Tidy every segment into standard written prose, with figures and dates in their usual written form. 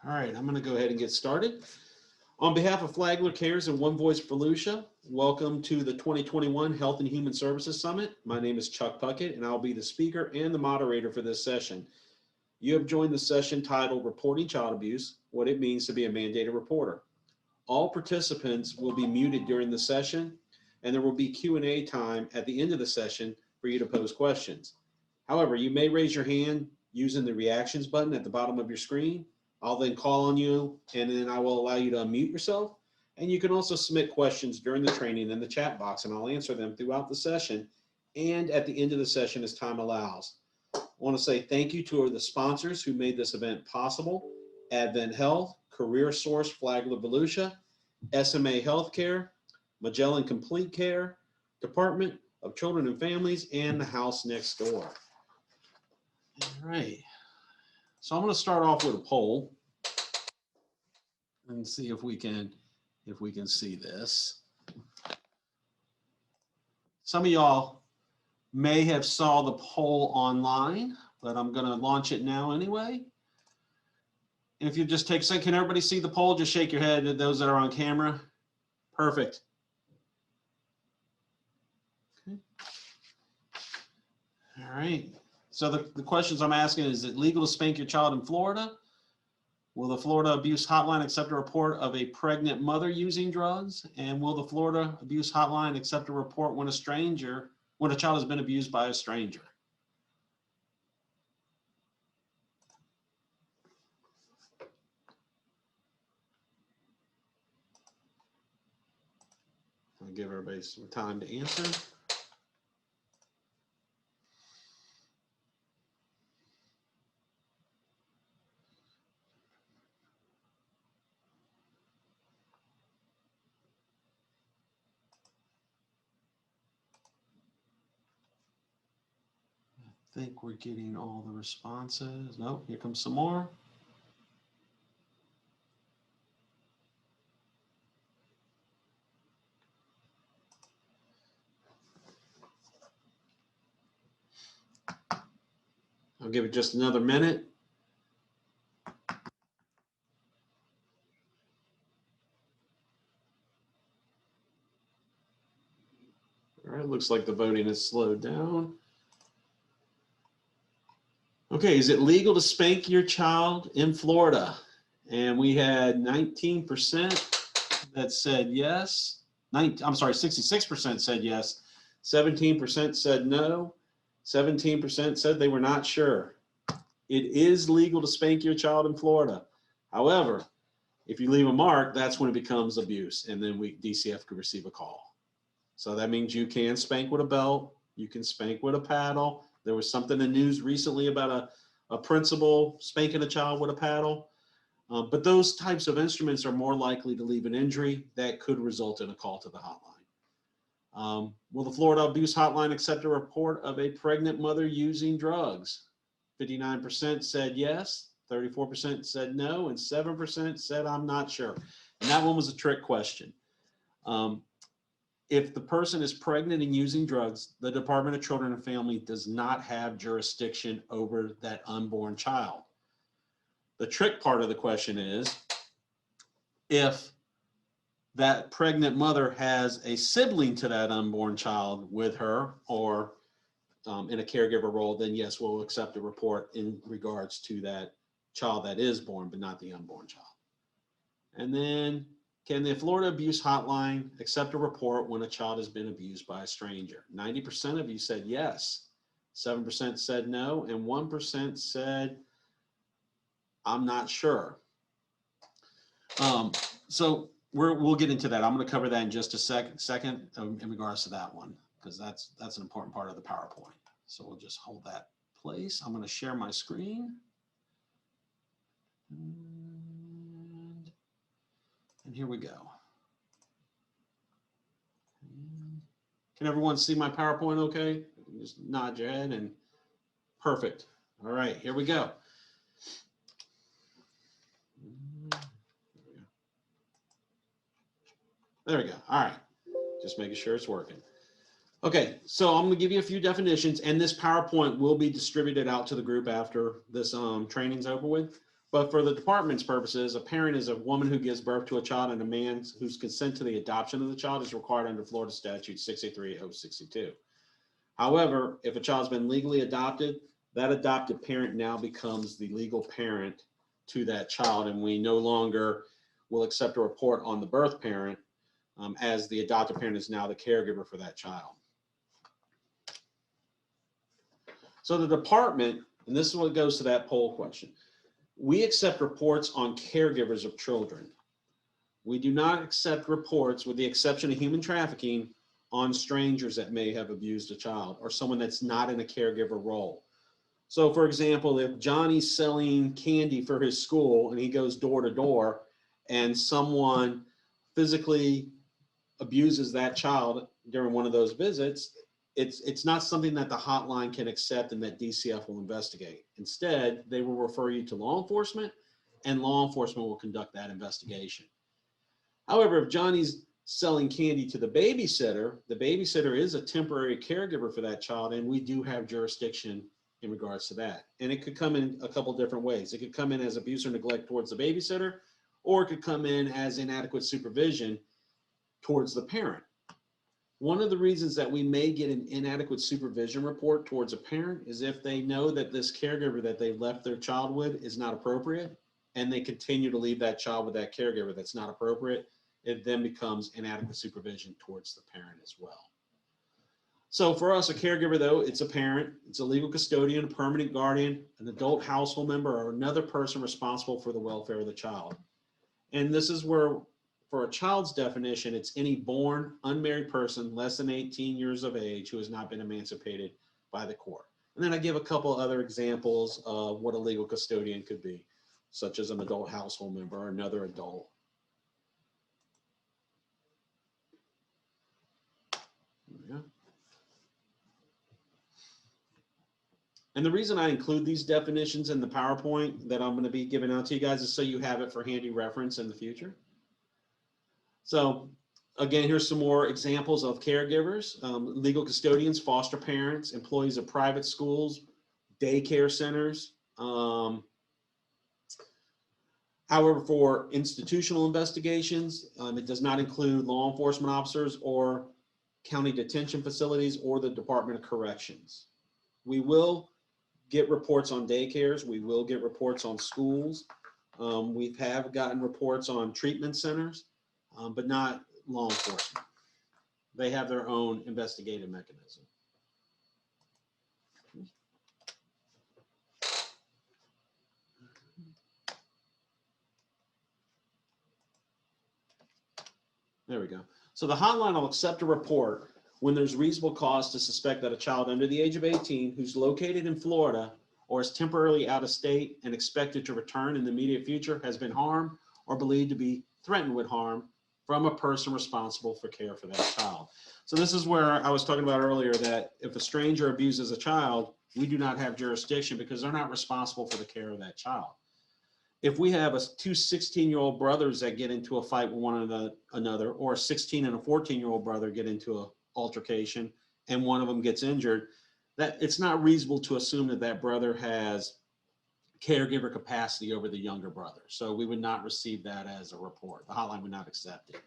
All right, I'm going to go ahead and get started. On behalf of Flagler Cares and One Voice Volusia, welcome to the 2021 Health and Human Services Summit. My name is Chuck Puckett, and I'll be the speaker and the moderator for this session. You have joined the session titled Reporting Child Abuse, What It Means to be a Mandated Reporter. All participants will be muted during the session, and there will be Q&A time at the end of the session for you to pose questions. However, you may raise your hand using the reactions button at the bottom of your screen. I'll then call on you, and then I will allow you to unmute yourself. And you can also submit questions during the training in the chat box, and I'll answer them throughout the session and at the end of the session as time allows. I want to say thank you to the sponsors who made this event possible: Advent Health, Career Source Flagler Volusia, SMA Healthcare, Magellan Complete Care, Department of Children and Families, and the House Next Door. All right. So I'm going to start off with a poll and see if we can see this. Some of y'all may have saw the poll online, but I'm going to launch it now anyway. If you just take a second, can everybody see the poll? Just shake your head at those that are on camera. Perfect. Okay. All right. So the questions I'm asking is it legal to spank your child in Florida? Will the Florida Abuse Hotline accept a report of a pregnant mother using drugs? And will the Florida Abuse Hotline accept a report when a child has been abused by a stranger? I'll give everybody some time to answer. I think we're getting all the responses. No, here comes some more. I'll give it just another minute. All right, looks like the voting has slowed down. Okay, is it legal to spank your child in Florida? And we had 19% that said yes. 66% said yes. 17% said no. 17% said they were not sure. It is legal to spank your child in Florida. However, if you leave a mark, that's when it becomes abuse, and then DCF could receive a call. So that means you can spank with a belt, you can spank with a paddle. There was something in the news recently about a principal spanking a child with a paddle. But those types of instruments are more likely to leave an injury that could result in a call to the hotline. Will the Florida Abuse Hotline accept a report of a pregnant mother using drugs? 59% said yes, 34% said no, and 7% said I'm not sure. And that one was a trick question. If the person is pregnant and using drugs, the Department of Children and Family does not have jurisdiction over that unborn child. The trick part of the question is if that pregnant mother has a sibling to that unborn child with her or in a caregiver role, then yes, we'll accept a report in regards to that child that is born, but not the unborn child. And then, can the Florida Abuse Hotline accept a report when a child has been abused by a stranger? 90% of you said yes, 7% said no, and 1% said, I'm not sure. So we'll get into that. I'm going to cover that in just a second in regards to that one, because that's an important part of the PowerPoint. So we'll just hold that place. I'm going to share my screen. And here we go. Can everyone see my PowerPoint okay? Just nod your head and perfect. All right, here we go. There we go. All right, just making sure it's working. Okay, so I'm going to give you a few definitions, and this PowerPoint will be distributed out to the group after this training's over with. But for the department's purposes, a parent is a woman who gives birth to a child, and a man whose consent to the adoption of the child is required under Florida Statute 63-062. However, if a child's been legally adopted, that adopted parent now becomes the legal parent to that child, and we no longer will accept a report on the birth parent, as the adopted parent is now the caregiver for that child. So the department, and this is what goes to that poll question, we accept reports on caregivers of children. We do not accept reports, with the exception of human trafficking, on strangers that may have abused a child or someone that's not in a caregiver role. So for example, if Johnny's selling candy for his school and he goes door to door and someone physically abuses that child during one of those visits, it's not something that the hotline can accept and that DCF will investigate. Instead, they will refer you to law enforcement, and law enforcement will conduct that investigation. However, if Johnny's selling candy to the babysitter is a temporary caregiver for that child, and we do have jurisdiction in regards to that. And it could come in a couple different ways. It could come in as abuse or neglect towards the babysitter, or it could come in as inadequate supervision towards the parent. One of the reasons that we may get an inadequate supervision report towards a parent is if they know that this caregiver that they left their child with is not appropriate, and they continue to leave that child with that caregiver that's not appropriate, it then becomes inadequate supervision towards the parent as well. So for us, a caregiver, though, it's a parent, it's a legal custodian, a permanent guardian, an adult household member, or another person responsible for the welfare of the child. And this is where, for a child's definition, it's any born, unmarried person less than 18 years of age who has not been emancipated by the court. And then I give a couple other examples of what a legal custodian could be, such as an adult household member or another adult. Yeah. And the reason I include these definitions in the PowerPoint that I'm going to be giving out to you guys is so you have it for handy reference in the future. So again, here's some more examples of caregivers: legal custodians, foster parents, employees of private schools, daycare centers. However, for institutional investigations, it does not include law enforcement officers or county detention facilities or the Department of Corrections. We will get reports on daycares. We will get reports on schools. We have gotten reports on treatment centers, but not law enforcement. They have their own investigative mechanism. There we go. So the hotline will accept a report when there's reasonable cause to suspect that a child under the age of 18 who's located in Florida or is temporarily out of state and expected to return in the immediate future has been harmed or believed to be threatened with harm from a person responsible for care for that child. So this is where I was talking about earlier, that if a stranger abuses a child, we do not have jurisdiction because they're not responsible for the care of that child. If we have two 16-year-old brothers that get into a fight with one another, or a 16 and a 14-year-old brother get into an altercation and one of them gets injured, that it's not reasonable to assume that that brother has caregiver capacity over the younger brother. So we would not receive that as a report. The hotline would not accept it.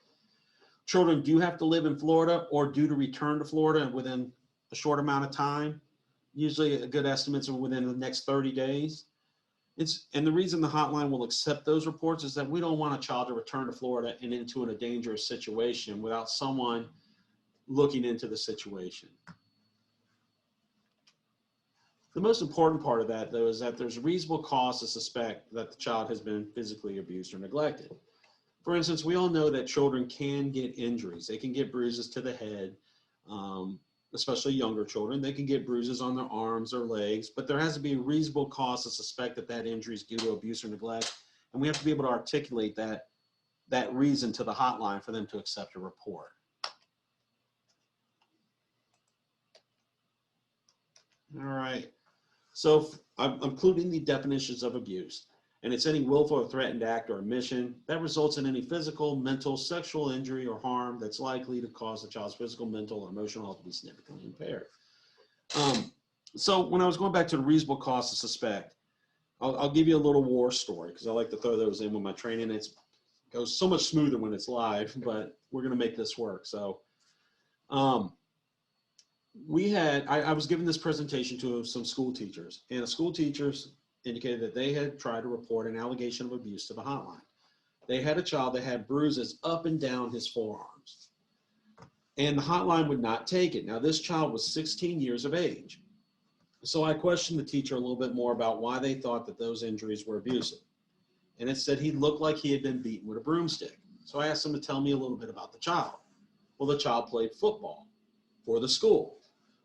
Children do have to live in Florida or due to return to Florida within a short amount of time. Usually a good estimate is within the next 30 days. And the reason the hotline will accept those reports is that we don't want a child to return to Florida and into a dangerous situation without someone looking into the situation. The most important part of that, though, is that there's reasonable cause to suspect that the child has been physically abused or neglected. For instance, we all know that children can get injuries. They can get bruises to the head, especially younger children. They can get bruises on their arms or legs, but there has to be a reasonable cause to suspect that that injury is due to abuse or neglect. And we have to be able to articulate that reason to the hotline for them to accept a report. All right. So I'm including the definitions of abuse, and it's any willful or threatened act or omission that results in any physical, mental, sexual injury or harm that's likely to cause the child's physical, mental, or emotional health to be significantly impaired. So when I was going back to the reasonable cause to suspect, I'll give you a little war story because I like to throw those in with my training. It goes so much smoother when it's live, but we're going to make this work. So I was giving this presentation to some school teachers, and the school teachers indicated that they had tried to report an allegation of abuse to the hotline. They had a child that had bruises up and down his forearms, and the hotline would not take it. Now, this child was 16 years of age. So I questioned the teacher a little bit more about why they thought that those injuries were abusive. And it said he looked like he had been beaten with a broomstick. So I asked him to tell me a little bit about the child. Well, the child played football for the school.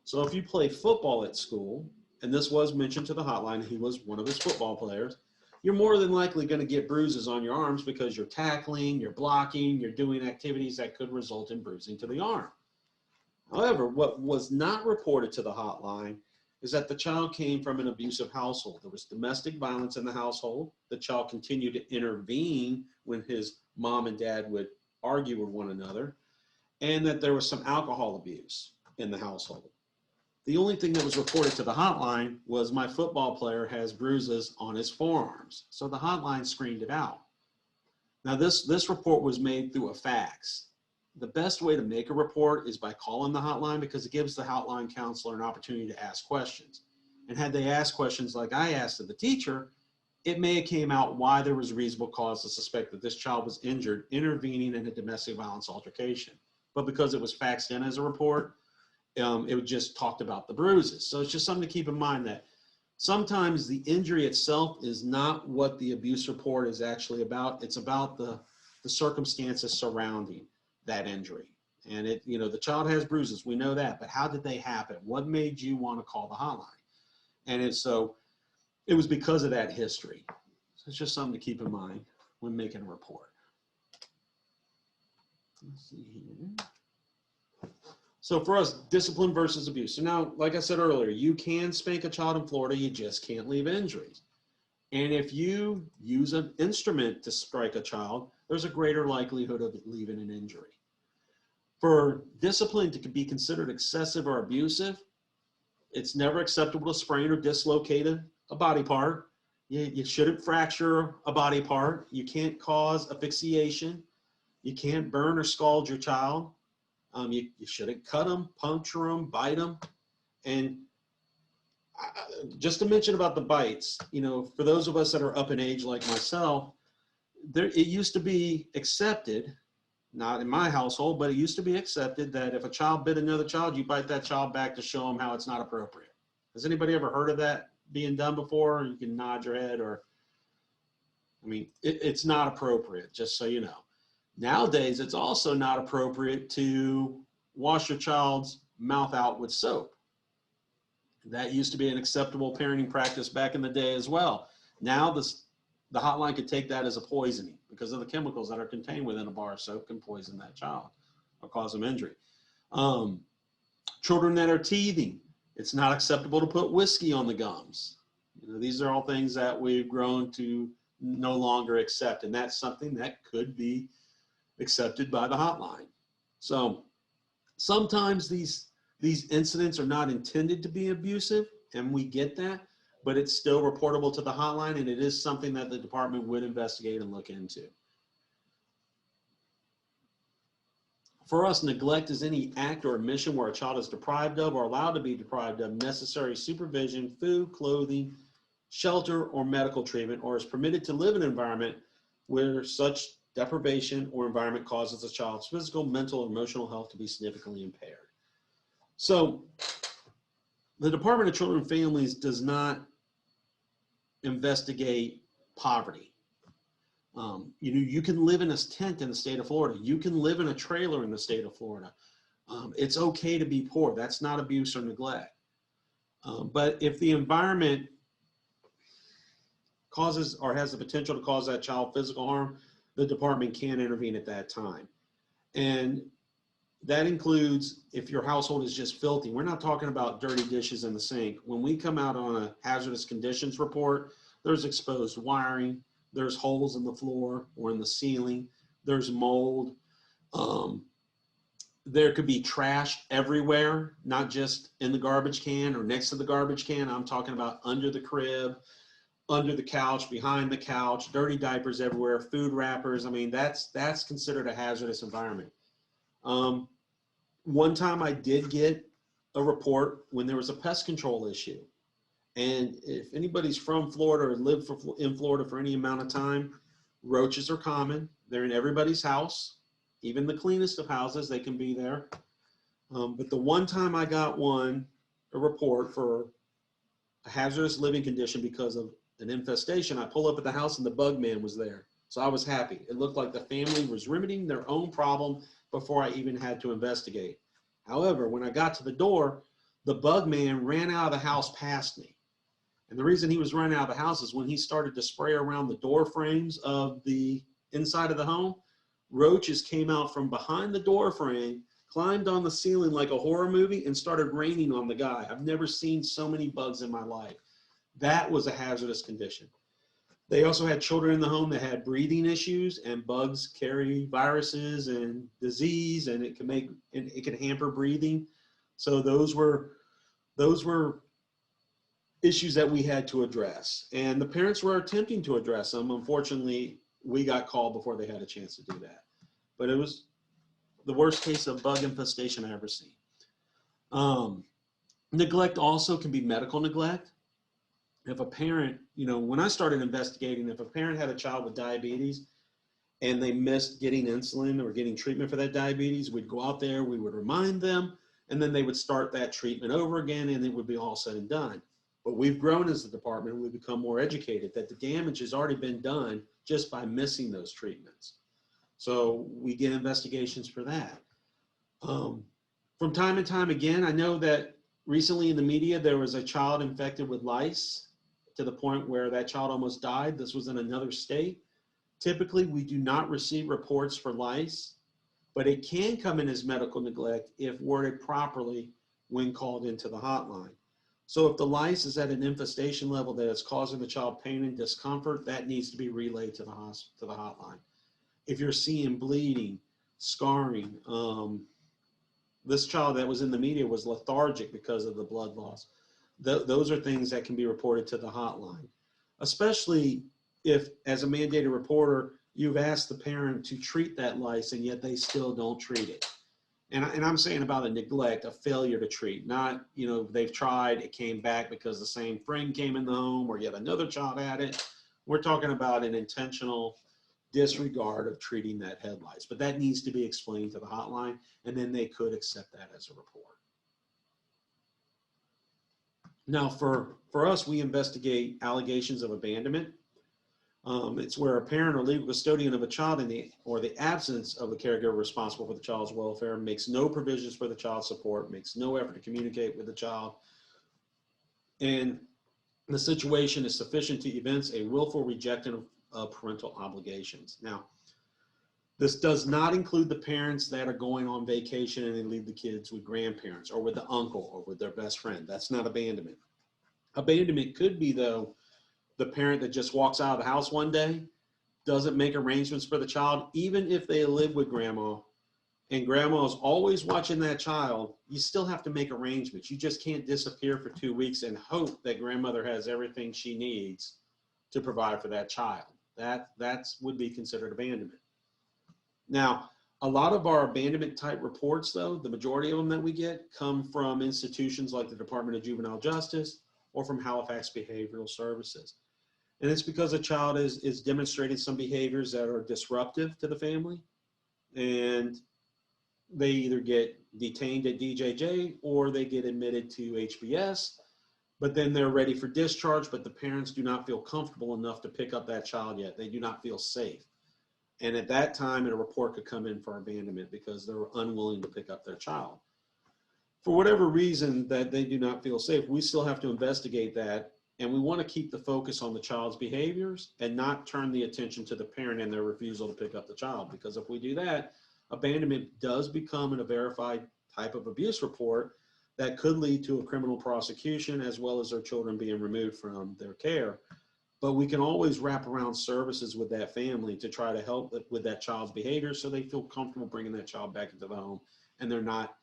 So if you play football at school, and this was mentioned to the hotline, he was one of his football players, you're more than likely going to get bruises on your arms because you're tackling, you're blocking, you're doing activities that could result in bruising to the arm. However, what was not reported to the hotline is that the child came from an abusive household. There was domestic violence in the household. The child continued to intervene when his mom and dad would argue with one another, and that there was some alcohol abuse in the household. The only thing that was reported to the hotline was my football player has bruises on his forearms. So the hotline screened it out. Now this report was made through a fax. The best way to make a report is by calling the hotline because it gives the hotline counselor an opportunity to ask questions. And had they asked questions like I asked of the teacher, it may have came out why there was reasonable cause to suspect that this child was injured intervening in a domestic violence altercation. But because it was faxed in as a report, it just talked about the bruises. So it's just something to keep in mind that sometimes the injury itself is not what the abuse report is actually about. It's about the circumstances surrounding that injury. And the child has bruises, we know that, but how did they happen? What made you want to call the hotline? And it was because of that history. So it's just something to keep in mind when making a report. Let's see here. So for us, discipline versus abuse. So now, like I said earlier, you can spank a child in Florida, you just can't leave injuries. And if you use an instrument to strike a child, there's a greater likelihood of leaving an injury. For discipline to be considered excessive or abusive, it's never acceptable to sprain or dislocate a body part. You shouldn't fracture a body part. You can't cause asphyxiation. You can't burn or scald your child. You shouldn't cut them, puncture them, bite them. And just to mention about the bites, for those of us that are up in age like myself, it used to be accepted, not in my household, but it used to be accepted that if a child bit another child, you bite that child back to show them how it's not appropriate. Has anybody ever heard of that being done before? You can nod your head it's not appropriate, just so you know. Nowadays, it's also not appropriate to wash your child's mouth out with soap. That used to be an acceptable parenting practice back in the day as well. Now the hotline could take that as a poisoning because of the chemicals that are contained within a bar of soap can poison that child or cause them injury. Children that are teething, it's not acceptable to put whiskey on the gums. These are all things that we've grown to no longer accept, and that's something that could be accepted by the hotline. So sometimes these incidents are not intended to be abusive, and we get that, but it's still reportable to the hotline, and it is something that the department would investigate and look into. For us, neglect is any act or omission where a child is deprived of or allowed to be deprived of necessary supervision, food, clothing, shelter, or medical treatment, or is permitted to live in an environment where such deprivation or environment causes a child's physical, mental, or emotional health to be significantly impaired. So the Department of Children and Families does not investigate poverty. You can live in a tent in the state of Florida. You can live in a trailer in the state of Florida. It's okay to be poor. That's not abuse or neglect. But if the environment causes or has the potential to cause that child physical harm, the department can intervene at that time. And that includes if your household is just filthy. We're not talking about dirty dishes in the sink. When we come out on a hazardous conditions report, there's exposed wiring, there's holes in the floor or in the ceiling, there's mold. There could be trash everywhere, not just in the garbage can or next to the garbage can. I'm talking about under the crib, under the couch, behind the couch, dirty diapers everywhere, food wrappers. I mean, that's considered a hazardous environment. One time I did get a report when there was a pest control issue. And if anybody's from Florida or lived in Florida for any amount of time, roaches are common. They're in everybody's house, even the cleanest of houses, they can be there. But the one time I got a report for a hazardous living condition because of an infestation, I pull up at the house and the bug man was there. So I was happy. It looked like the family was remedying their own problem before I even had to investigate. However, when I got to the door, the bug man ran out of the house past me. And the reason he was running out of the house is when he started to spray around the door frames of the inside of the home, roaches came out from behind the door frame, climbed on the ceiling like a horror movie, and started raining on the guy. I've never seen so many bugs in my life. That was a hazardous condition. They also had children in the home that had breathing issues, and bugs carry viruses and disease, and it can hamper breathing. So those were issues that we had to address, and the parents were attempting to address them. Unfortunately, we got called before they had a chance to do that. But it was the worst case of bug infestation I ever seen. Neglect also can be medical neglect. If a parent, when I started investigating, if a parent had a child with diabetes and they missed getting insulin or getting treatment for that diabetes, we'd go out there, we would remind them, and then they would start that treatment over again, and it would be all said and done. But we've grown as a department, and we've become more educated that the damage has already been done just by missing those treatments. So we get investigations for that. From time to time again, I know that recently in the media, there was a child infected with lice to the point where that child almost died. This was in another state. Typically, we do not receive reports for lice, but it can come in as medical neglect if worded properly when called into the hotline. So if the lice is at an infestation level that is causing the child pain and discomfort, that needs to be relayed to the hotline. If you're seeing bleeding, scarring, this child that was in the media was lethargic because of the blood loss. Those are things that can be reported to the hotline, especially if, as a mandated reporter, you've asked the parent to treat that lice and yet they still don't treat it. And I'm saying about a neglect, a failure to treat, not, they've tried, it came back because the same friend came in the home or yet another child had it. We're talking about an intentional disregard of treating that head lice, but that needs to be explained to the hotline, and then they could accept that as a report. Now, for us, we investigate allegations of abandonment. It's where a parent or legal custodian of a child or the absence of a caregiver responsible for the child's welfare makes no provisions for the child's support, makes no effort to communicate with the child, and the situation is sufficient to evince a willful rejection of parental obligations. Now, this does not include the parents that are going on vacation and they leave the kids with grandparents or with the uncle or with their best friend. That's not abandonment. Abandonment could be, though, the parent that just walks out of the house one day, doesn't make arrangements for the child, even if they live with grandma and grandma is always watching that child, you still have to make arrangements. You just can't disappear for 2 weeks and hope that grandmother has everything she needs to provide for that child. That would be considered abandonment. Now, a lot of our abandonment type reports, though, the majority of them that we get come from institutions like the Department of Juvenile Justice or from Halifax Behavioral Services. And it's because a child is demonstrating some behaviors that are disruptive to the family, and they either get detained at DJJ or they get admitted to HBS, but then they're ready for discharge, but the parents do not feel comfortable enough to pick up that child yet. They do not feel safe. And at that time, a report could come in for abandonment because they're unwilling to pick up their child. For whatever reason that they do not feel safe, we still have to investigate that. And we want to keep the focus on the child's behaviors and not turn the attention to the parent and their refusal to pick up the child. Because if we do that, abandonment does become a verified type of abuse report that could lead to a criminal prosecution as well as their children being removed from their care. But we can always wrap around services with that family to try to help with that child's behavior so they feel comfortable bringing that child back into the home and they're not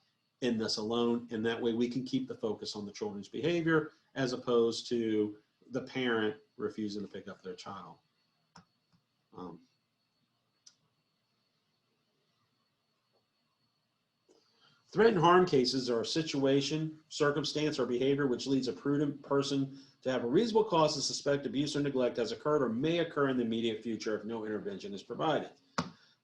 in this alone. And that way we can keep the focus on the children's behavior as opposed to the parent refusing to pick up their child. Threat and harm cases are a situation, circumstance, or behavior which leads a prudent person to have a reasonable cause to suspect abuse or neglect has occurred or may occur in the immediate future if no intervention is provided.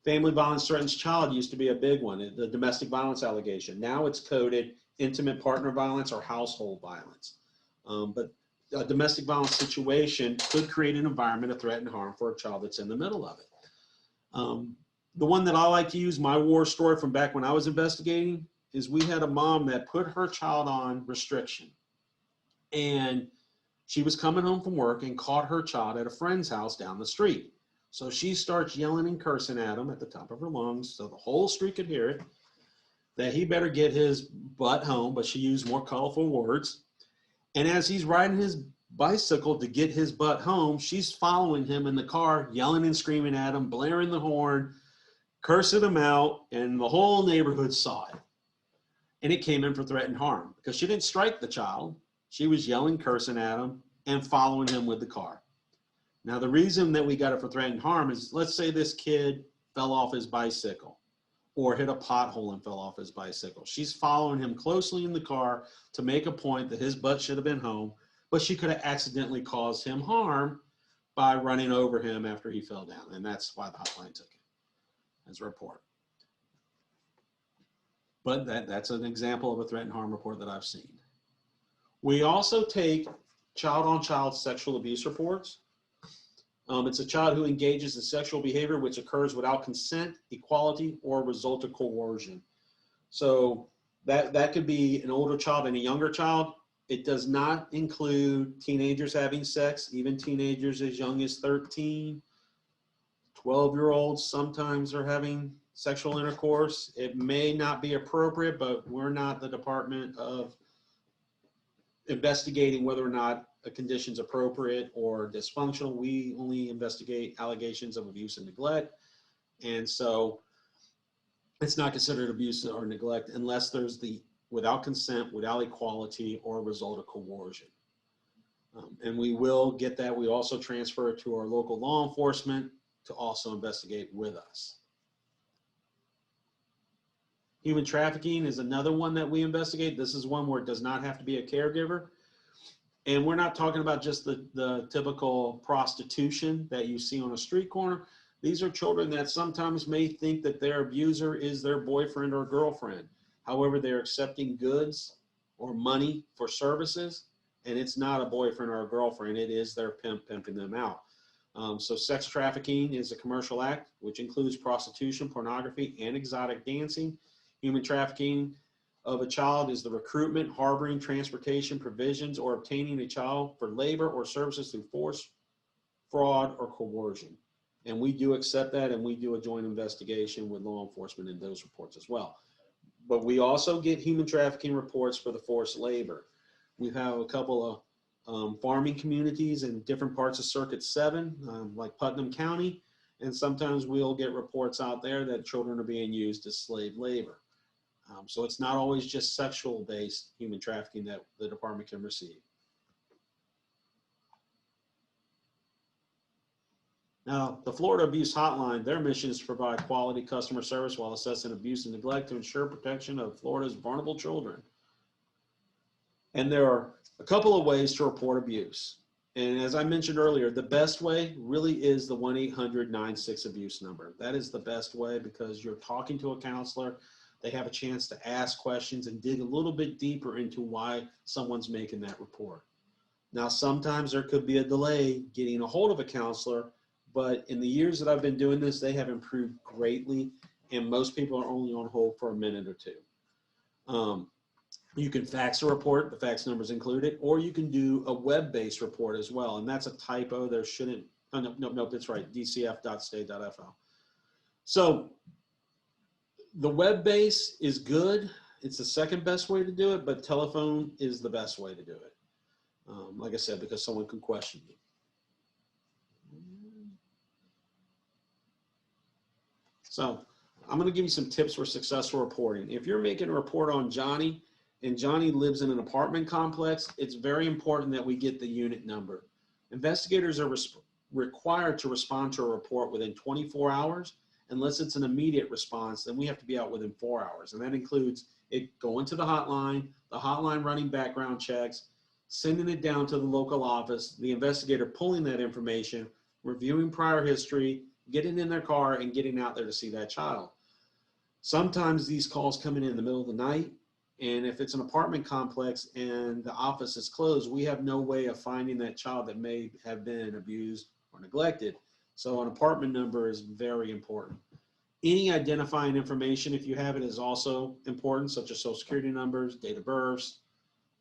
Family violence threatens child used to be a big one, the domestic violence allegation. Now it's coded intimate partner violence or household violence. But a domestic violence situation could create an environment of threat and harm for a child that's in the middle of it. The one that I like to use, my war story from back when I was investigating, is we had a mom that put her child on restriction. And she was coming home from work and caught her child at a friend's house down the street. So she starts yelling and cursing at him at the top of her lungs so the whole street could hear it, that he better get his butt home, but she used more colorful words. And as he's riding his bicycle to get his butt home, she's following him in the car, yelling and screaming at him, blaring the horn, cursing him out, and the whole neighborhood saw it. And it came in for threat and harm because she didn't strike the child. She was yelling, cursing at him, and following him with the car. Now, the reason that we got it for threat and harm is, let's say this kid fell off his bicycle or hit a pothole and fell off his bicycle. She's following him closely in the car to make a point that his butt should have been home, but she could have accidentally caused him harm by running over him after he fell down. And that's why the hotline took it as a report. But that's an example of a threat and harm report that I've seen. We also take child-on-child sexual abuse reports. It's a child who engages in sexual behavior which occurs without consent, equality, or result of coercion. So that could be an older child and a younger child. It does not include teenagers having sex, even teenagers as young as 13, 12-year-olds sometimes are having sexual intercourse. It may not be appropriate, but we're not the department of investigating whether or not a condition is appropriate or dysfunctional. We only investigate allegations of abuse and neglect. And so it's not considered abuse or neglect unless there's the without consent, without equality, or result of coercion. And we will get that. We also transfer it to our local law enforcement to also investigate with us. Human trafficking is another one that we investigate. This is one where it does not have to be a caregiver. And we're not talking about just the typical prostitution that you see on a street corner. These are children that sometimes may think that their abuser is their boyfriend or girlfriend. However, they're accepting goods or money for services, and it's not a boyfriend or a girlfriend. It is their pimp pimping them out. So sex trafficking is a commercial act, which includes prostitution, pornography, and exotic dancing. Human trafficking of a child is the recruitment, harboring, transportation, provisions, or obtaining a child for labor or services through force, fraud, or coercion. And we do accept that, and we do a joint investigation with law enforcement in those reports as well. But we also get human trafficking reports for the forced labor. We have a couple of farming communities in different parts of Circuit 7, like Putnam County, and sometimes we'll get reports out there that children are being used as slave labor. So it's not always just sexual-based human trafficking that the department can receive. Now, the Florida Abuse Hotline, their mission is to provide quality customer service while assessing abuse and neglect to ensure protection of Florida's vulnerable children. And there are a couple of ways to report abuse. And as I mentioned earlier, the best way really is the 1-800-96-ABUSE number. That is the best way because you're talking to a counselor. They have a chance to ask questions and dig a little bit deeper into why someone's making that report. Now, sometimes there could be a delay getting a hold of a counselor, but in the years that I've been doing this, they have improved greatly, and most people are only on hold for a minute or two. You can fax a report, the fax number is included, or you can do a web-based report as well, and that's a typo. There shouldn't, oh, no, that's right, dcf.state.fl. So the web-based is good. It's the second best way to do it, but telephone is the best way to do it. Like I said, because someone can question you. So I'm going to give you some tips for successful reporting. If you're making a report on Johnny and Johnny lives in an apartment complex, it's very important that we get the unit number. Investigators are required to respond to a report within 24 hours. Unless it's an immediate response, then we have to be out within 4 hours. And that includes it going to the hotline running background checks, sending it down to the local office, the investigator pulling that information, reviewing prior history, getting in their car, and getting out there to see that child. Sometimes these calls come in the middle of the night, and if it's an apartment complex and the office is closed, we have no way of finding that child that may have been abused or neglected. So an apartment number is very important. Any identifying information, if you have it, is also important, such as social security numbers, date of births.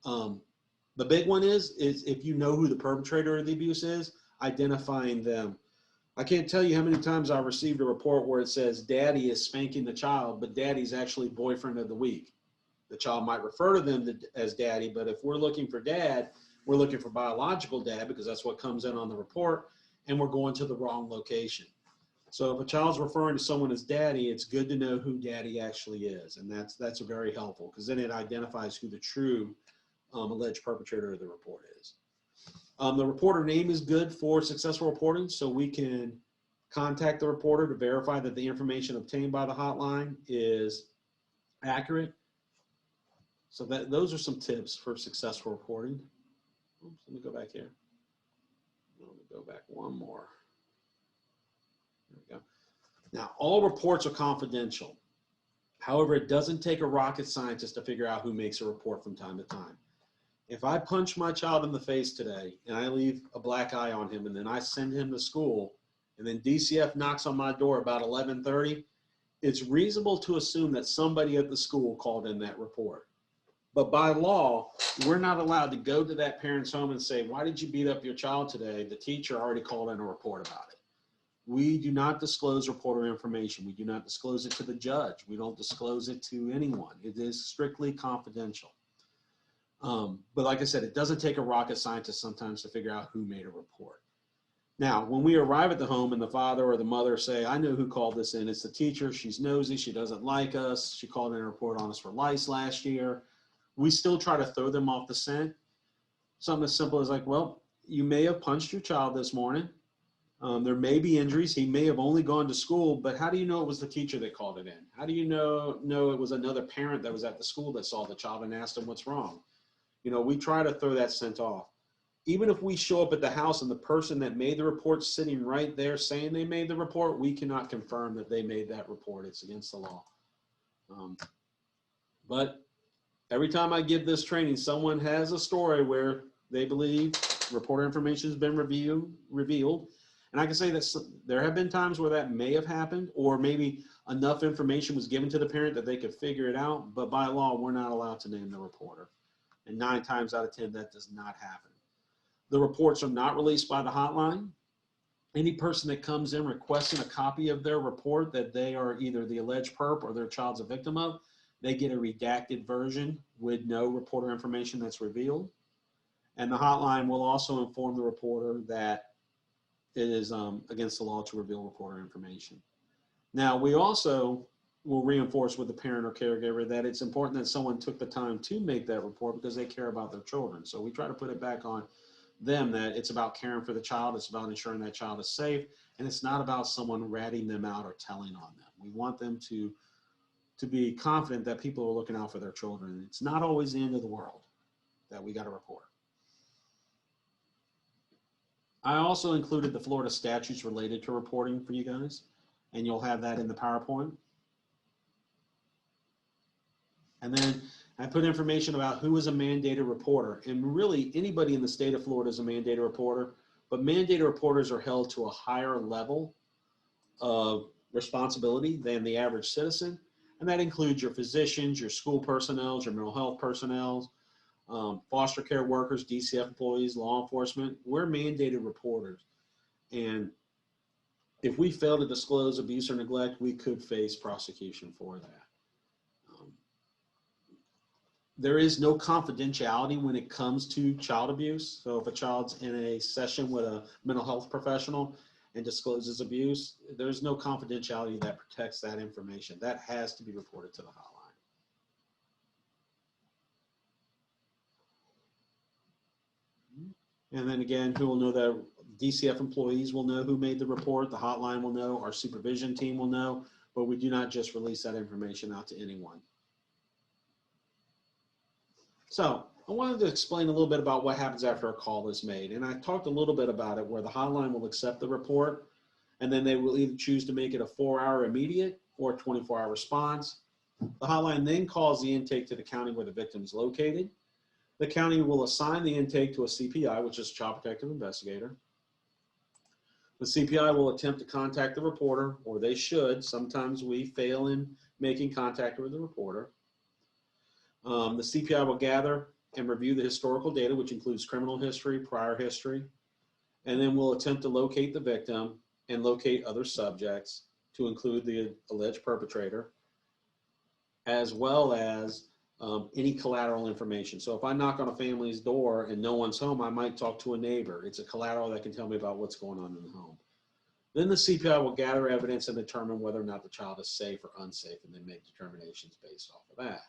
The big one is if you know who the perpetrator of the abuse is, identifying them. I can't tell you how many times I've received a report where it says daddy is spanking the child, but daddy's actually boyfriend of the week. The child might refer to them as daddy, but if we're looking for dad, we're looking for biological dad because that's what comes in on the report, and we're going to the wrong location. So if a child's referring to someone as daddy, it's good to know who daddy actually is, and that's very helpful because then it identifies who the true alleged perpetrator of the report is. The reporter name is good for successful reporting, so we can contact the reporter to verify that the information obtained by the hotline is accurate. So those are some tips for successful reporting. Oops, let me go back here. Let me go back one more. There we go. Now, all reports are confidential. However, it doesn't take a rocket scientist to figure out who makes a report from time to time. If I punch my child in the face today and I leave a black eye on him and then I send him to school and then DCF knocks on my door about 11:30, it's reasonable to assume that somebody at the school called in that report. But by law, we're not allowed to go to that parent's home and say, why did you beat up your child today? The teacher already called in a report about it. We do not disclose reporter information. We do not disclose it to the judge. We don't disclose it to anyone. It is strictly confidential. But like I said, it doesn't take a rocket scientist sometimes to figure out who made a report. Now, when we arrive at the home and the father or the mother say, I know who called this in, it's the teacher, she's nosy, she doesn't like us, she called in a report on us for lice last year, we still try to throw them off the scent. Something as simple as like, well, you may have punched your child this morning. There may be injuries. He may have only gone to school, but how do you know it was the teacher that called it in? How do you know it was another parent that was at the school that saw the child and asked him what's wrong? You know, we try to throw that scent off. Even if we show up at the house and the person that made the report sitting right there saying they made the report, we cannot confirm that they made that report. It's against the law. But every time I give this training, someone has a story where they believe reporter information has been revealed. And I can say that there have been times where that may have happened, or maybe enough information was given to the parent that they could figure it out. But by law, we're not allowed to name the reporter. And 9 times out of 10, that does not happen. The reports are not released by the hotline. Any person that comes in requesting a copy of their report that they are either the alleged perp or their child's a victim of, they get a redacted version with no reporter information that's revealed. And the hotline will also inform the reporter that it is against the law to reveal reporter information. Now, we also will reinforce with the parent or caregiver that it's important that someone took the time to make that report because they care about their children. So we try to put it back on them that it's about caring for the child, it's about ensuring that child is safe, and it's not about someone ratting them out or telling on them. We want them to be confident that people are looking out for their children. It's not always the end of the world that we got to report. I also included the Florida statutes related to reporting for you guys, and you'll have that in the PowerPoint. And then I put information about who is a mandated reporter. And really, anybody in the state of Florida is a mandated reporter, but mandated reporters are held to a higher level of responsibility than the average citizen. And that includes your physicians, your school personnel, your mental health personnel, foster care workers, DCF employees, law enforcement. We're mandated reporters. And if we fail to disclose abuse or neglect, we could face prosecution for that. There is no confidentiality when it comes to child abuse. So if a child's in a session with a mental health professional and discloses abuse, there's no confidentiality that protects that information. That has to be reported to the hotline. And then again, who will know that? DCF employees will know who made the report. The hotline will know. Our supervision team will know. But we do not just release that information out to anyone. So I wanted to explain a little bit about what happens after a call is made. And I talked a little bit about it where the hotline will accept the report, and then they will either choose to make it a 4-hour immediate or a 24-hour response. The hotline then calls the intake to the county where the victim is located. The county will assign the intake to a CPI, which is Child Protective Investigator. The CPI will attempt to contact the reporter, or they should. Sometimes we fail in making contact with the reporter. The CPI will gather and review the historical data, which includes criminal history, prior history, and then we'll attempt to locate the victim and locate other subjects to include the alleged perpetrator, as well as any collateral information. So if I knock on a family's door and no one's home, I might talk to a neighbor. It's a collateral that can tell me about what's going on in the home. Then the CPI will gather evidence and determine whether or not the child is safe or unsafe, and then make determinations based off of that.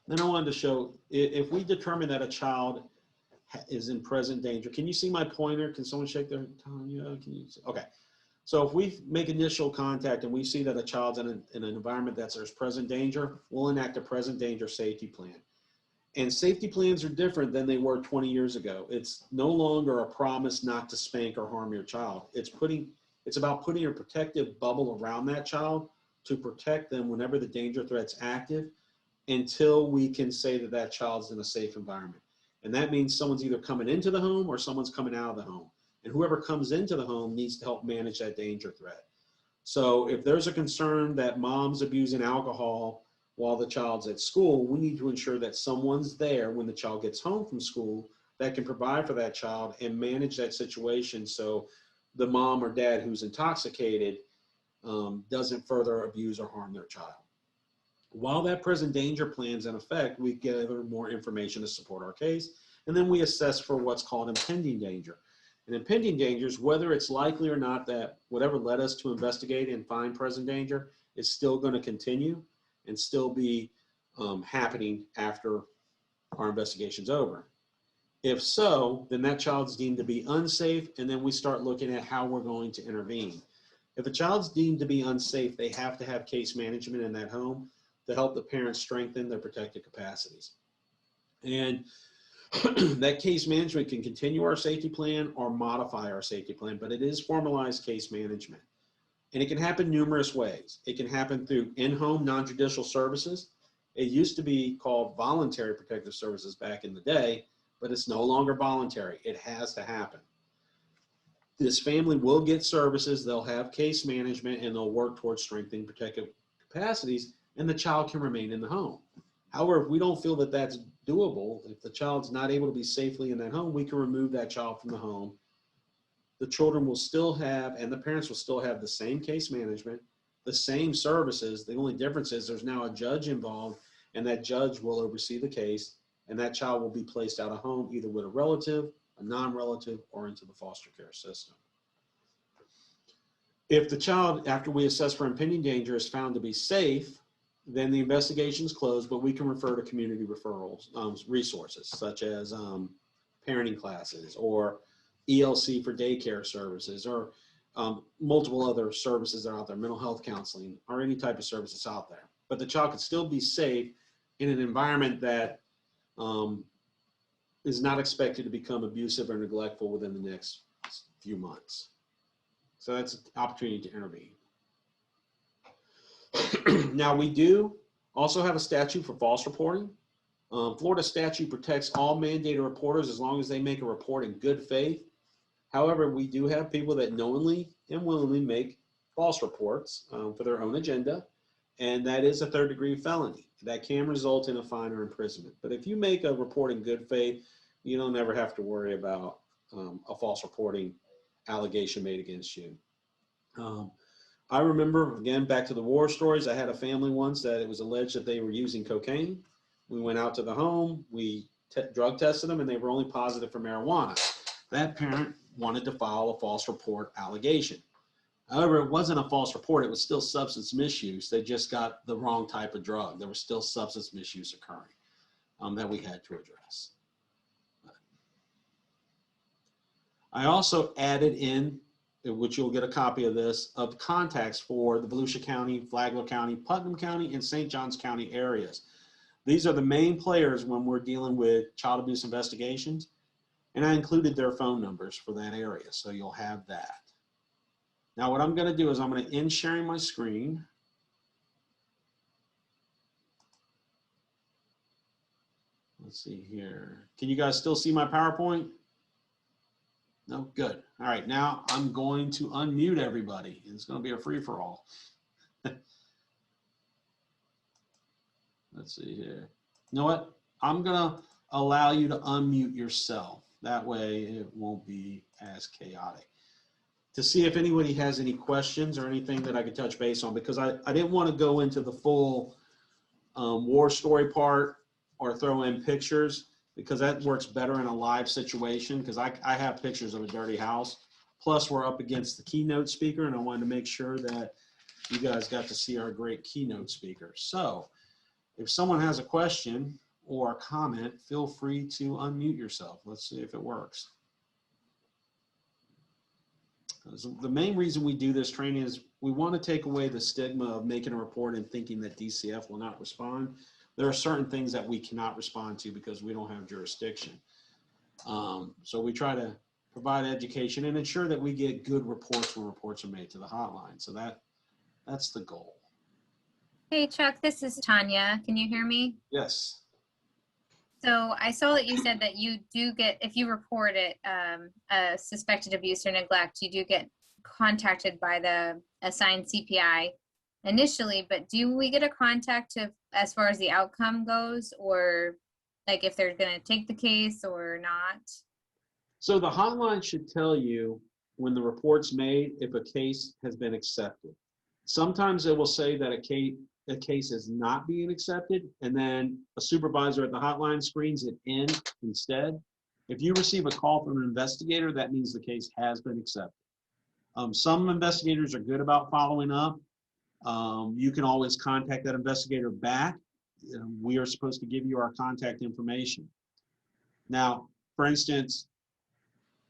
Then I wanted to show, if we determine that a child is in present danger, can you see my pointer? Can someone shake their tongue? Yeah, can you see? Okay. So if we make initial contact and we see that a child's in an environment that there's present danger, we'll enact a present danger safety plan. And safety plans are different than they were 20 years ago. It's no longer a promise not to spank or harm your child. It's about putting a protective bubble around that child to protect them whenever the danger threat's active, until we can say that that child's in a safe environment. And that means someone's either coming into the home or someone's coming out of the home. And whoever comes into the home needs to help manage that danger threat. So if there's a concern that mom's abusing alcohol while the child's at school, we need to ensure that someone's there when the child gets home from school that can provide for that child and manage that situation so the mom or dad who's intoxicated doesn't further abuse or harm their child. While that present danger plan's in effect, we gather more information to support our case, and then we assess for what's called impending danger. And impending danger is whether it's likely or not that whatever led us to investigate and find present danger is still going to continue and still be happening after our investigation's over. If so, then that child's deemed to be unsafe, and then we start looking at how we're going to intervene. If a child's deemed to be unsafe, they have to have case management in that home to help the parents strengthen their protective capacities. And that case management can continue our safety plan or modify our safety plan, but it is formalized case management. And it can happen numerous ways. It can happen through in-home non-judicial services. It used to be called voluntary protective services back in the day, but it's no longer voluntary. It has to happen. This family will get services, they'll have case management, and they'll work towards strengthening protective capacities, and the child can remain in the home. However, if we don't feel that that's doable, if the child's not able to be safely in that home, we can remove that child from the home. The children will still have, and the parents will still have the same case management, the same services. The only difference is there's now a judge involved, and that judge will oversee the case, and that child will be placed out of home either with a relative, a non-relative, or into the foster care system. If the child, after we assess for impending danger, is found to be safe, then the investigation is closed, but we can refer to community referrals, resources such as parenting classes or ELC for daycare services, or multiple other services that are out there, mental health counseling, or any type of services out there. But the child could still be safe in an environment that is not expected to become abusive or neglectful within the next few months. So that's an opportunity to intervene. Now, we do also have a statute for false reporting. Florida statute protects all mandated reporters as long as they make a report in good faith. However, we do have people that knowingly and willingly make false reports for their own agenda, and that is a third-degree felony. That can result in a fine or imprisonment. But if you make a report in good faith, you don't ever have to worry about a false reporting allegation made against you. I remember, again, back to the war stories, I had a family once that it was alleged that they were using cocaine. We went out to the home, we drug tested them, and they were only positive for marijuana. That parent wanted to file a false report allegation. However, it wasn't a false report, it was still substance misuse. They just got the wrong type of drug. There was still substance misuse occurring. that we had to address. I also added in, which you'll get a copy of this, of contacts for the Volusia County, Flagler County, Putnam County, and St. Johns County areas. These are the main players when we're dealing with child abuse investigations, and I included their phone numbers for that area, so you'll have that. Now what I'm going to do is I'm going to end sharing my screen. Let's see here. Can you guys still see my PowerPoint? No, good. All right, now I'm going to unmute everybody. It's going to be a free-for-all. Let's see here. You know what? I'm going to allow you to unmute yourself. That way it won't be as chaotic. To see if anybody has any questions or anything that I could touch base on, because I didn't want to go into the full war story part or throw in pictures, because that works better in a live situation, because I have pictures of a dirty house. Plus we're up against the keynote speaker, and I wanted to make sure that you guys got to see our great keynote speaker. So if someone has a question or a comment, feel free to unmute yourself. Let's see if it works. The main reason we do this training is we want to take away the stigma of making a report and thinking that DCF will not respond. There are certain things that we cannot respond to because we don't have jurisdiction. So we try to provide education and ensure that we get good reports when reports are made to the hotline. So that's the goal. Hey Chuck, this is Tanya. Can you hear me? Yes. So I saw that you said that you do get, if you report it, a suspected abuse or neglect, you do get contacted by the assigned CPI initially, but do we get a contact as far as the outcome goes, or like if they're going to take the case or not? So the hotline should tell you when the report's made if a case has been accepted. Sometimes it will say that a case is not being accepted, and then a supervisor at the hotline screens it in instead. If you receive a call from an investigator, that means the case has been accepted. Some investigators are good about following up. You can always contact that investigator back. We are supposed to give you our contact information. Now, for instance,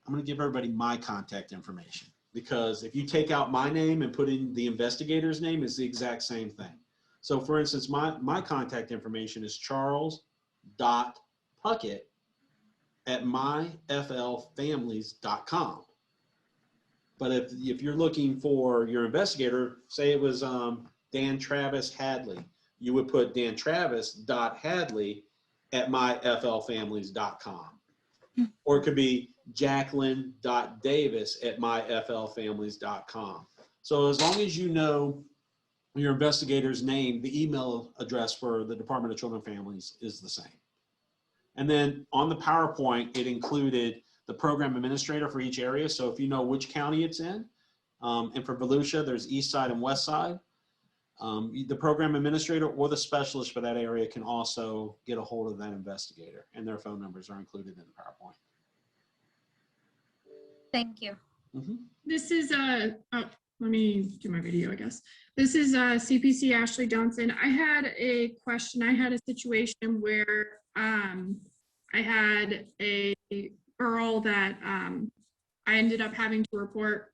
I'm going to give everybody my contact information, because if you take out my name and put in the investigator's name, it's the exact same thing. So for instance, my contact information is charles.puckett@myflfamilies.com. But if you're looking for your investigator, say it was Dan Travis Hadley, you would put dantravis.hadley@myflfamilies.com. Or it could be jacqueline.davis@myflfamilies.com. So as long as you know your investigator's name, the email address for the Department of Children and Families is the same. And then on the PowerPoint, it included the program administrator for each area. So if you know which county it's in, and for Volusia, there's East Side and West Side. The program administrator or the specialist for that area can also get a hold of that investigator, and their phone numbers are included in the PowerPoint. Thank you. Mm-hmm. This is let me do my video, I guess. This is CPC Ashley Johnson. I had a question. I had a situation where I had a girl that I ended up having to report.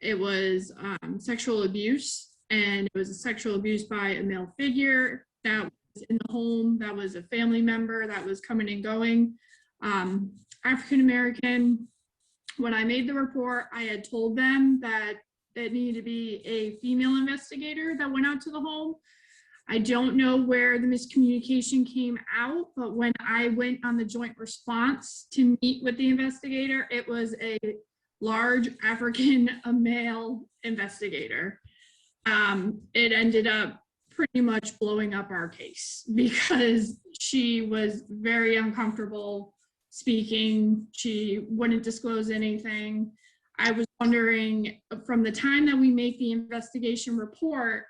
It was sexual abuse, and it was a sexual abuse by a male figure that was in the home, that was a family member that was coming and going, African-American. When I made the report, I had told them that it needed to be a female investigator that went out to the home. I don't know where the miscommunication came out, but when I went on the joint response to meet with the investigator, it was a large African, a male investigator. It ended up pretty much blowing up our case because she was very uncomfortable speaking. She wouldn't disclose anything. I was wondering, from the time that we make the investigation report,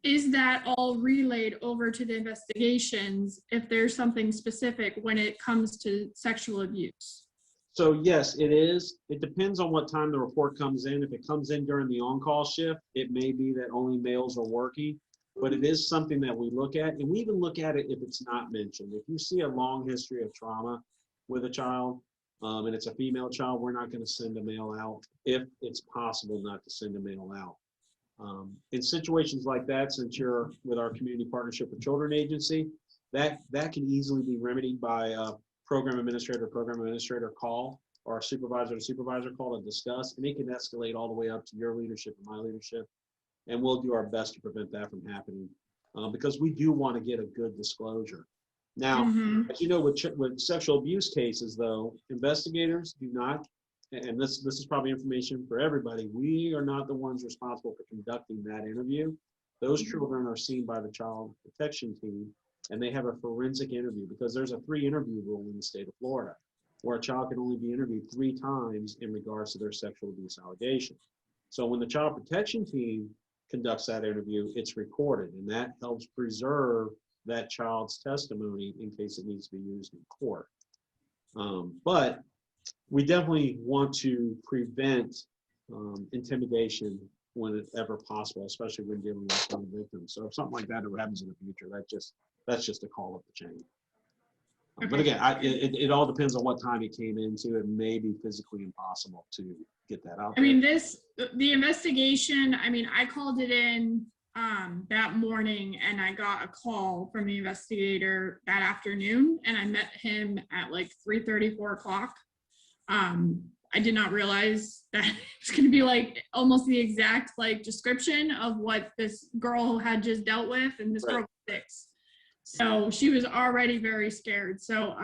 is that all relayed over to the investigations if there's something specific when it comes to sexual abuse? So yes, it is. It depends on what time the report comes in. If it comes in during the on-call shift, it may be that only males are working. but it is something that we look at, and we even look at it if it's not mentioned. If you see a long history of trauma with a child, and it's a female child, we're not going to send a male out if it's possible not to send a male out. In situations like that, since you're with our Community Partnership for Children agency, that can easily be remedied by a program administrator call, or a supervisor to supervisor call to discuss, and it can escalate all the way up to your leadership and my leadership, and we'll do our best to prevent that from happening, because we do want to get a good disclosure. Now, as you know, with sexual abuse cases, though, investigators do not, and this is probably information for everybody, we are not the ones responsible for conducting that interview. Those children are seen by the child protection team, and they have a forensic interview, because there's a 3-interview rule in the state of Florida, where a child can only be interviewed 3 times in regards to their sexual abuse allegation. So when the child protection team conducts that interview, it's recorded, and that helps preserve that child's testimony in case it needs to be used in court. But we definitely want to prevent intimidation whenever possible, especially when dealing with some victims. So if something like that ever happens in the future, that's just a call up the chain. But again, it all depends on what time it came into. It may be physically impossible to get that out there. I mean, the investigation, I mean, I called it in that morning, and I got a call from the investigator that afternoon, and I met him at like 3:30, 4 o'clock. I did not realize that it's going to be like almost the exact like description of what this girl had just dealt with, and this girl was 6. So she was already very scared. So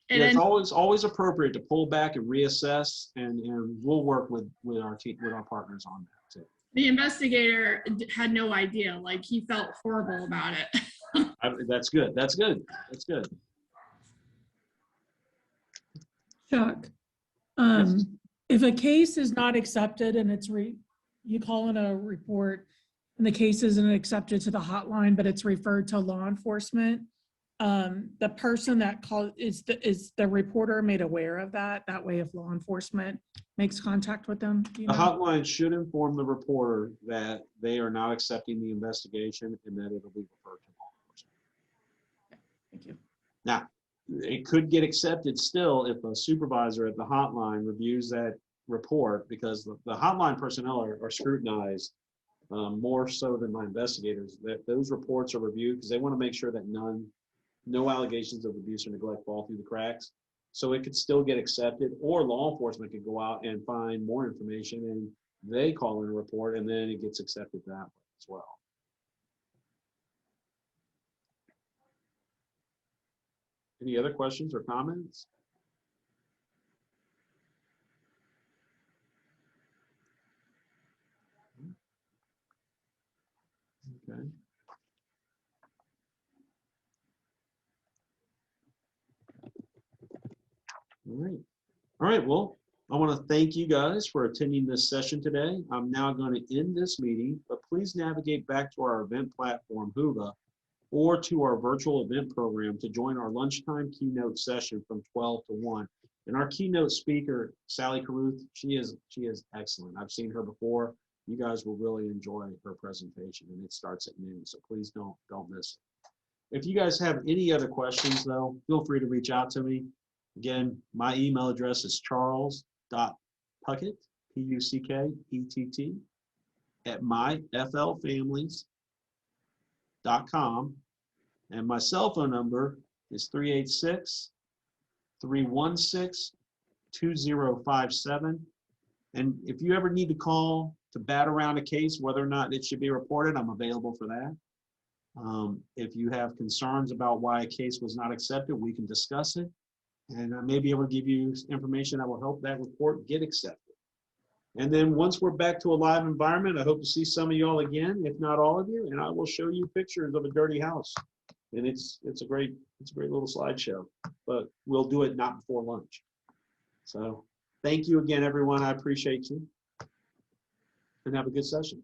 it's always appropriate to pull back and reassess, and we'll work with our partners on that too. The investigator had no idea. Like, he felt horrible about it. That's good. That's good. That's good. Chuck, Yes. if a case is not accepted and you call in a report and the case isn't accepted to the hotline, but it's referred to law enforcement, the person that called is the reporter made aware of that? That way, if law enforcement makes contact with them, The hotline should inform the reporter that they are not accepting the investigation and that it'll be referred to law enforcement. Thank you. Now, it could get accepted still if a supervisor at the hotline reviews that report, because the hotline personnel are scrutinized more so than my investigators. That those reports are reviewed because they want to make sure that no allegations of abuse or neglect fall through the cracks. So it could still get accepted, or law enforcement could go out and find more information and they call in a report, and then it gets accepted that way as well. Any other questions or comments? Okay. All right. All right. Well, I want to thank you guys for attending this session today. I'm now going to end this meeting, but please navigate back to our event platform, Hoover, or to our virtual event program to join our lunchtime keynote session from 12 to 1. And our keynote speaker, Sally Caruth, she is excellent. I've seen her before. You guys will really enjoy her presentation, and it starts at noon, so please don't miss it. If you guys have any other questions, though, feel free to reach out to me. Again, my email address is charles.puckett, Puckett, at myflfamilies.com. And my cell phone number is 386-316-2057. And if you ever need to call to bat around a case, whether or not it should be reported, I'm available for that. If you have concerns about why a case was not accepted, we can discuss it. And I may be able to give you information that will help that report get accepted. And then once we're back to a live environment, I hope to see some of you all again, if not all of you, and I will show you pictures of a dirty house. And it's a great little slideshow, but we'll do it not before lunch. So thank you again, everyone. I appreciate you, and have a good session.